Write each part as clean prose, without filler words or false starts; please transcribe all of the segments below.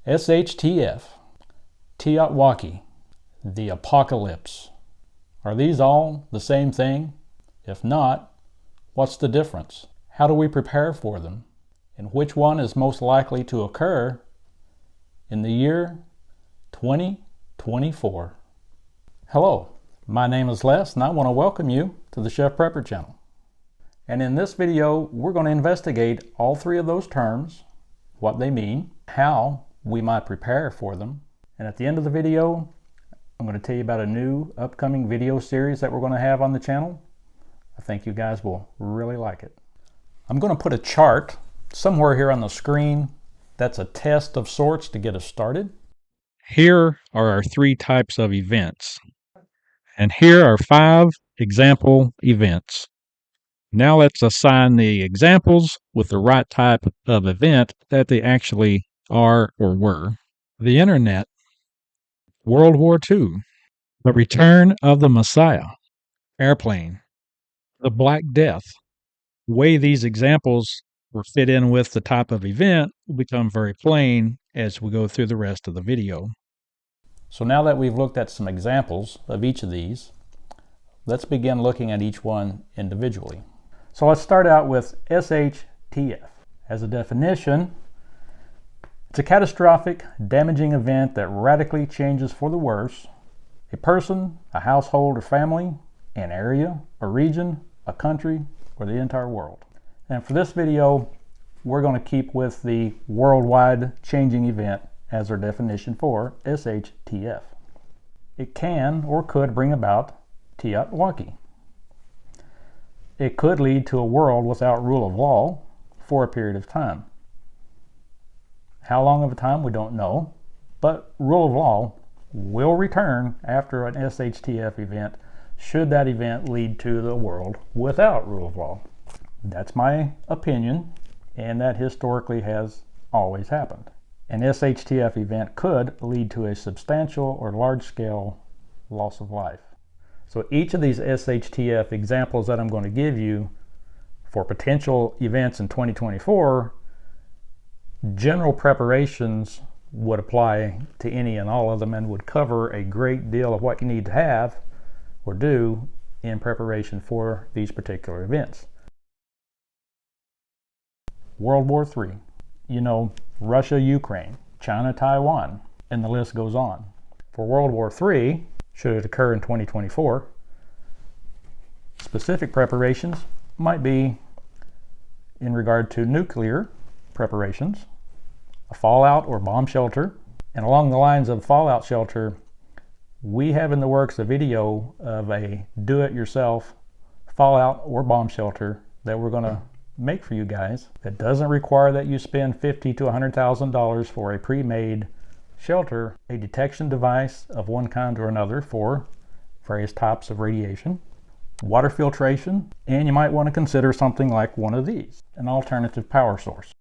SHTF, TEOTWAWKI, the apocalypse. Are these all the same thing? If not, what's the difference? How do we prepare for them? And which one is most likely to occur in the year 2024? Hello, my name is Les and I want to welcome you to the Cheffprepper channel. And in this video, we're going to investigate all three of those terms, what they mean, how we might prepare for them. And at the end of the video, I'm going to tell you about a new upcoming video series that we're going to have on the channel. I think you guys will really like it. I'm going to put a chart somewhere here on the screen. That's a test of sorts to get us started. Here are our three types of events. And here are 5 example events. Now let's assign the examples with the right type of event that they actually are or were. The Internet, World War II, the Return of the Messiah, airplane, the Black Death. The way these examples will fit in with the type of event will become very plain as we go through the rest of the video. So now that we've looked at some examples of each of these, let's begin looking at each one individually. So let's start out with SHTF. As a definition, it's a catastrophic, damaging event that radically changes for the worse a person, a household or family, an area, a region, a country, or the entire world. And for this video, we're going to keep with the worldwide changing event as our definition for SHTF. It can or could bring about TEOTWAWKI. It could lead to a world without rule of law for a period of time. How long of a time, we don't know, but rule of law will return after an SHTF event should that event lead to the world without rule of law. That's my opinion, and that historically has always happened. An SHTF event could lead to a substantial or large-scale loss of life. So each of these SHTF examples that I'm going to give you for potential events in 2024, general preparations would apply to any and all of them and would cover a great deal of what you need to have or do in preparation for these particular events. World War III, Russia, Ukraine, China, Taiwan, and the list goes on. For World War III, should it occur in 2024, specific preparations might be in regard to nuclear preparations, a fallout or bomb shelter, and along the lines of fallout shelter, we have in the works a video of a do-it-yourself fallout or bomb shelter that we're going to make for you guys that doesn't require that you spend $50,000 to $100,000 for a pre-made shelter, a detection device of one kind or another for various types of radiation, water filtration, and you might want to consider something like one of these, an alternative power source.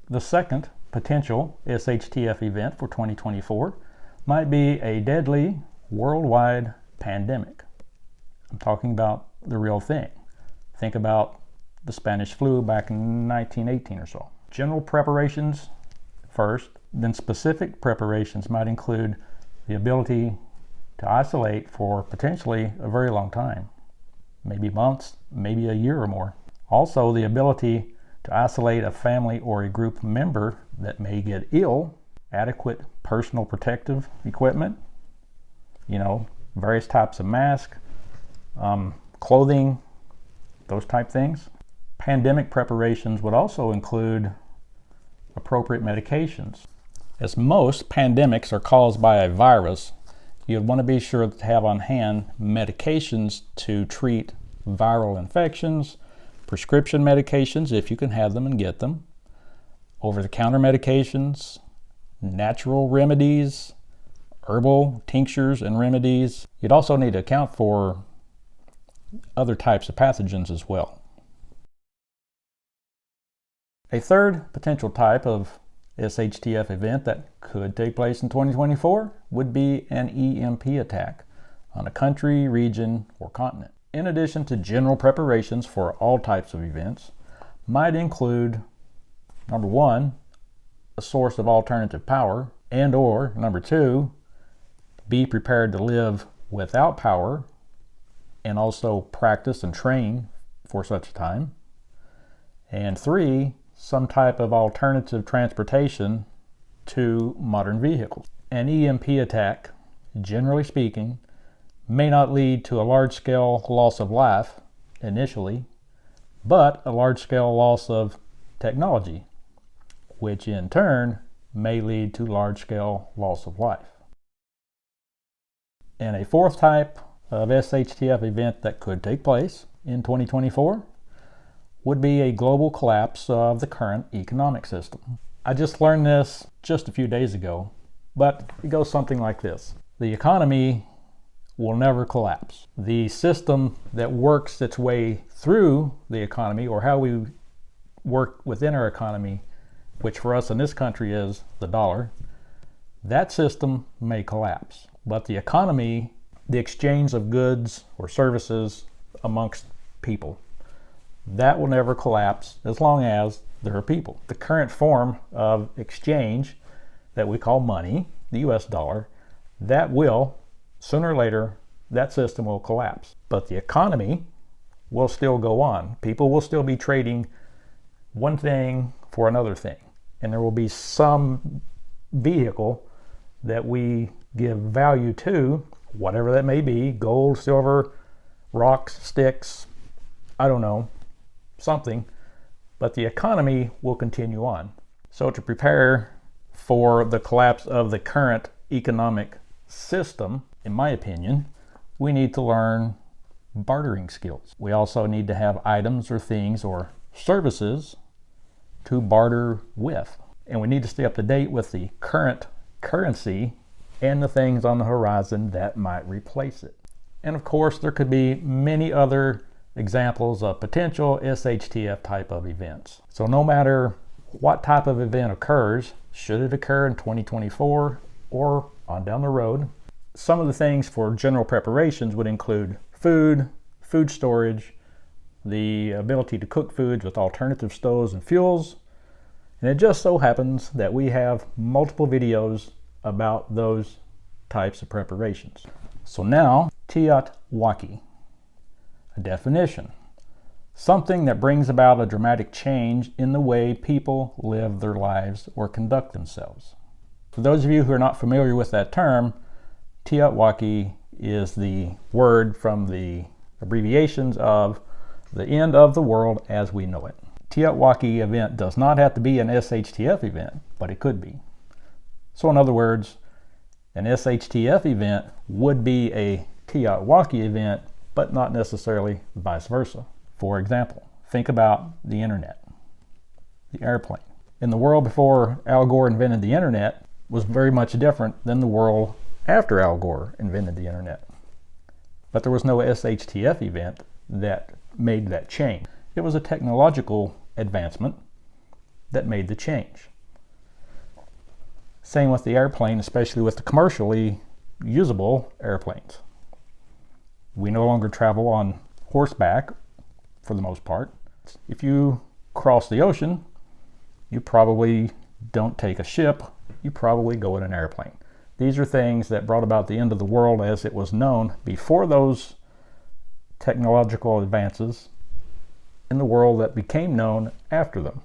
The second potential SHTF event for 2024 might be a deadly worldwide pandemic. I'm talking about the real thing. Think about the Spanish flu back in 1918 or so. General preparations first, then specific preparations might include the ability to isolate for potentially a very long time, maybe months, maybe a year or more. Also, the ability to isolate a family or a group member that may get ill, adequate personal protective equipment, various types of masks, clothing, those type things. Pandemic preparations would also include appropriate medications. As most pandemics are caused by a virus, you'd want to be sure to have on hand medications to treat viral infections, prescription medications if you can have them and get them, over-the-counter medications, natural remedies, herbal tinctures and remedies. You'd also need to account for other types of pathogens as well. A third potential type of SHTF event that could take place in 2024 would be an EMP attack on a country, region, or continent. In addition to general preparations for all types of events, might include, number one, a source of alternative power, and or number 2, be prepared to live without power and also practice and train for such a time. And 3, some type of alternative transportation to modern vehicles. An EMP attack, generally speaking, may not lead to a large-scale loss of life initially, but a large-scale loss of technology, which in turn may lead to large-scale loss of life. And a 4th type of SHTF event that could take place in 2024 would be a global collapse of the current economic system. I just learned this just a few days ago, but it goes something like this. The economy will never collapse. The system that works its way through the economy, or how we work within our economy, which for us in this country is the dollar, that system may collapse. But the economy, the exchange of goods or services amongst people, that will never collapse as long as there are people. The current form of exchange that we call money, the US dollar, that will, sooner or later, that system will collapse. But the economy will still go on. People will still be trading one thing for another thing. And there will be some vehicle that we give value to, whatever that may be, gold, silver, rocks, sticks, I don't know, something, but the economy will continue on. So to prepare for the collapse of the current economic system, in my opinion, we need to learn bartering skills. We also need to have items or things or services to barter with. And we need to stay up to date with the current currency and the things on the horizon that might replace it. And of course, there could be many other examples of potential SHTF type of events. So no matter what type of event occurs, should it occur in 2024 or on down the road, some of the things for general preparations would include food storage, the ability to cook foods with alternative stoves and fuels. And it just so happens that we have multiple videos about those types of preparations. So now, TEOTWAWKI, a definition. Something that brings about a dramatic change in the way people live their lives or conduct themselves. For those of you who are not familiar with that term, TEOTWAWKI is the word from the abbreviations of the end of the world as we know it. TEOTWAWKI event does not have to be an SHTF event, but it could be. So in other words, an SHTF event would be a TEOTWAWKI event, but not necessarily vice versa. For example, think about the internet, the airplane. In the world before Al Gore invented the internet was very much different than the world after Al Gore invented the internet. But there was no SHTF event that made that change. It was a technological advancement that made the change. Same with the airplane, especially with the commercially usable airplanes. We no longer travel on horseback for the most part. If you cross the ocean, you probably don't take a ship, you probably go in an airplane. These are things that brought about the end of the world as it was known before those technological advances in the world that became known after them.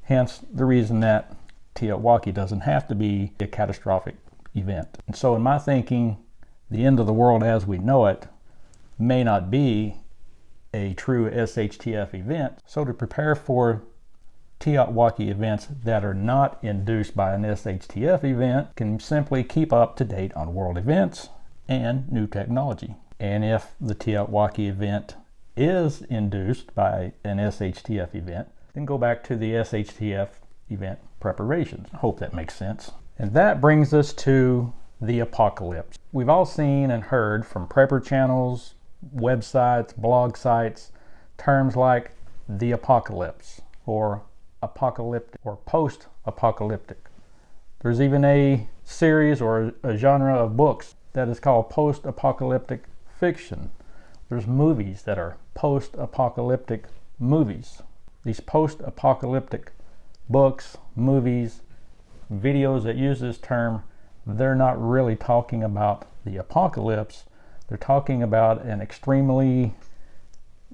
Hence the reason that TEOTWAWKI doesn't have to be a catastrophic event. And so in my thinking, the end of the world as we know it may not be a true SHTF event. So to prepare for TEOTWAWKI events that are not induced by an SHTF event, can simply keep up to date on world events and new technology. And if the TEOTWAWKI event is induced by an SHTF event, then go back to the SHTF event preparations. I hope that makes sense. And that brings us to the apocalypse. We've all seen and heard from prepper channels, websites, blog sites, terms like the apocalypse or apocalyptic or post-apocalyptic. There's even a series or a genre of books that is called post-apocalyptic fiction. There's movies that are post-apocalyptic movies. These post-apocalyptic books, movies, videos that use this term, they're not really talking about the apocalypse. They're talking about an extremely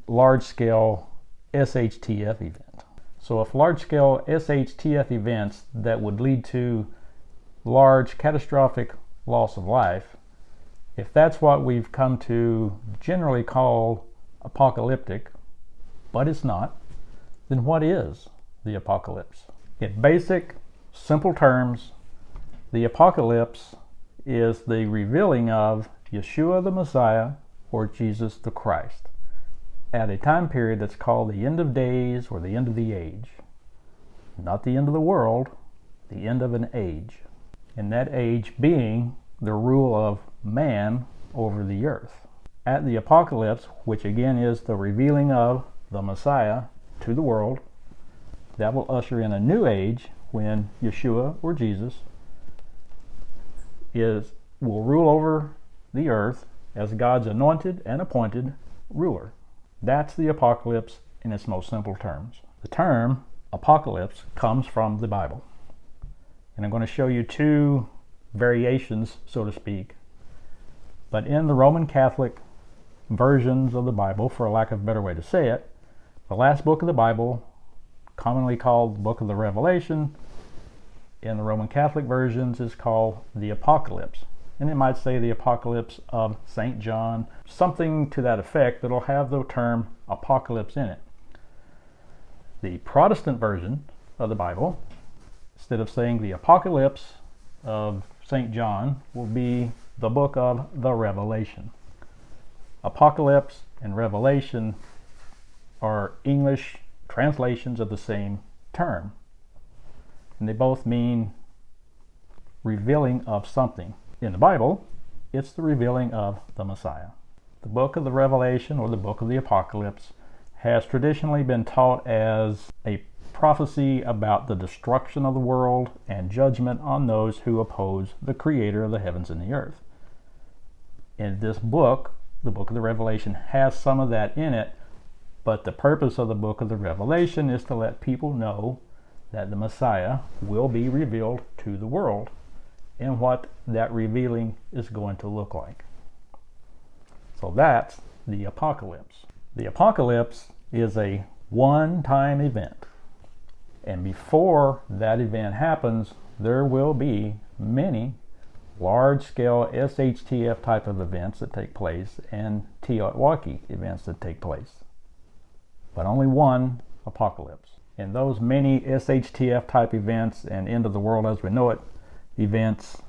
large-scale SHTF event. So if large-scale SHTF events that would lead to large catastrophic loss of life, if that's what we've come to generally call apocalyptic, but it's not, then what is the apocalypse? In basic, simple terms, the apocalypse is the revealing of Yeshua the Messiah, or Jesus the Christ, at a time period that's called the end of days or the end of the age. Not the end of the world, the end of an age. And that age being the rule of man over the earth. At the apocalypse, which again is the revealing of the Messiah to the world, that will usher in a new age when Yeshua or Jesus will rule over the earth as God's anointed and appointed ruler. That's the apocalypse in its most simple terms. The term apocalypse comes from the Bible. And I'm going to show you two variations, so to speak. But in the Roman Catholic versions of the Bible, for lack of a better way to say it, the last book of the Bible, commonly called the book of the Revelation, in the Roman Catholic versions is called the Apocalypse. And it might say the Apocalypse of St. John, something to that effect that'll have the term apocalypse in it. The Protestant version of the Bible, instead of saying the Apocalypse of St. John, will be the book of the Revelation. Apocalypse and Revelation are English translations of the same term. And they both mean revealing of something. In the Bible, it's the revealing of the Messiah. The book of the Revelation, or the book of the Apocalypse, has traditionally been taught as a prophecy about the destruction of the world and judgment on those who oppose the Creator of the heavens and the earth. In this book, the book of the Revelation has some of that in it, but the purpose of the book of the Revelation is to let people know that the Messiah will be revealed to the world and what that revealing is going to look like. So that's the apocalypse. The apocalypse is a one-time event. And before that event happens, there will be many large-scale SHTF type of events that take place and TEOTWAWKI events that take place. But only one apocalypse. And those many SHTF type events and end of the world as we know it events,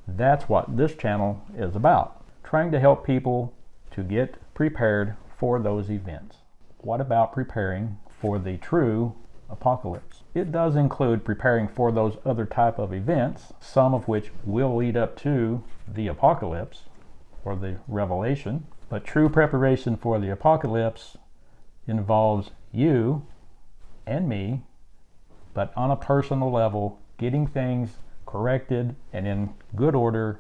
that's what this channel is about. Trying to help people to get prepared for those events. What about preparing for the true apocalypse? It does include preparing for those other type of events, some of which will lead up to the apocalypse or the revelation. But true preparation for the apocalypse involves you and me, but on a personal level, getting things corrected and in good order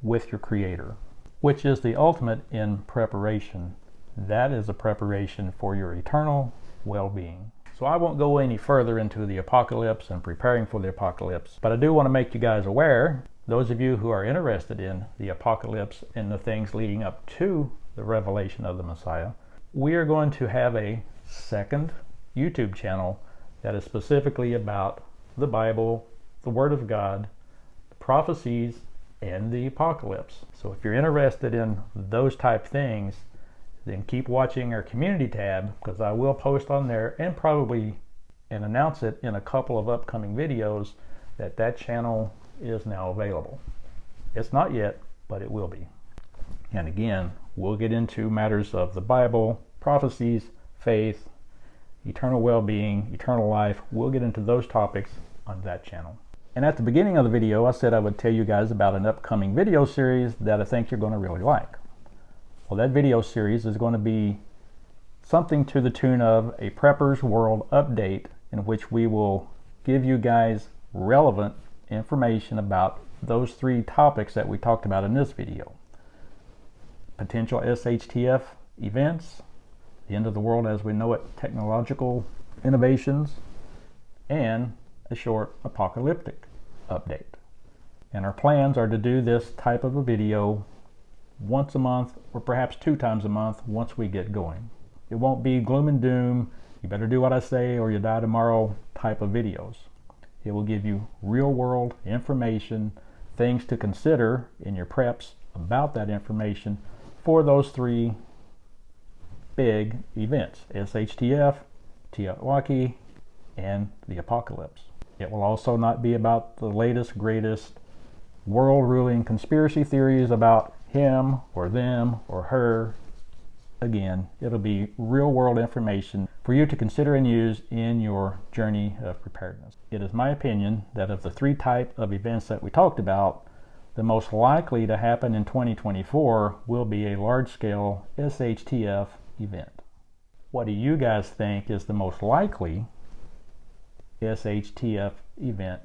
with your Creator, which is the ultimate in preparation. That is a preparation for your eternal well-being. So I won't go any further into the apocalypse and preparing for the apocalypse, but I do want to make you guys aware, those of you who are interested in the apocalypse and the things leading up to the revelation of the Messiah, we are going to have a second YouTube channel that is specifically about the Bible, the Word of God, prophecies, and the apocalypse. So if you're interested in those type things, then keep watching our community tab, because I will post on there and probably announce it in a couple of upcoming videos that channel is now available. It's not yet, but it will be. And again, we'll get into matters of the Bible, prophecies, faith, eternal well-being, eternal life. We'll get into those topics on that channel. And at the beginning of the video, I said I would tell you guys about an upcoming video series that I think you're going to really like. Well, that video series is going to be something to the tune of a Prepper's World update, in which we will give you guys relevant information about those three topics that we talked about in this video. Potential SHTF events, the end of the world as we know it, technological innovations, and a short apocalyptic update. And our plans are to do this type of a video once a month or perhaps 2 times a month once we get going. It won't be gloom and doom, you better do what I say or you die tomorrow type of videos. It will give you real world information, things to consider in your preps about that information for those 3 big events: SHTF, TEOTWAWKI, and the apocalypse. It will also not be about the latest, greatest world-ruling conspiracy theories about him or them or her. Again, it'll be real-world information for you to consider and use in your journey of preparedness. It is my opinion that of the 3 types of events that we talked about, the most likely to happen in 2024 will be a large-scale SHTF event. What do you guys think is the most likely SHTF event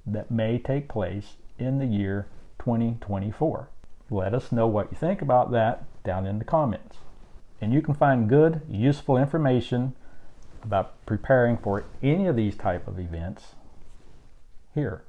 that may take place in the year 2024? Let us know what you think about that down in the comments. And you can find good, useful information about preparing for any of these type of events here.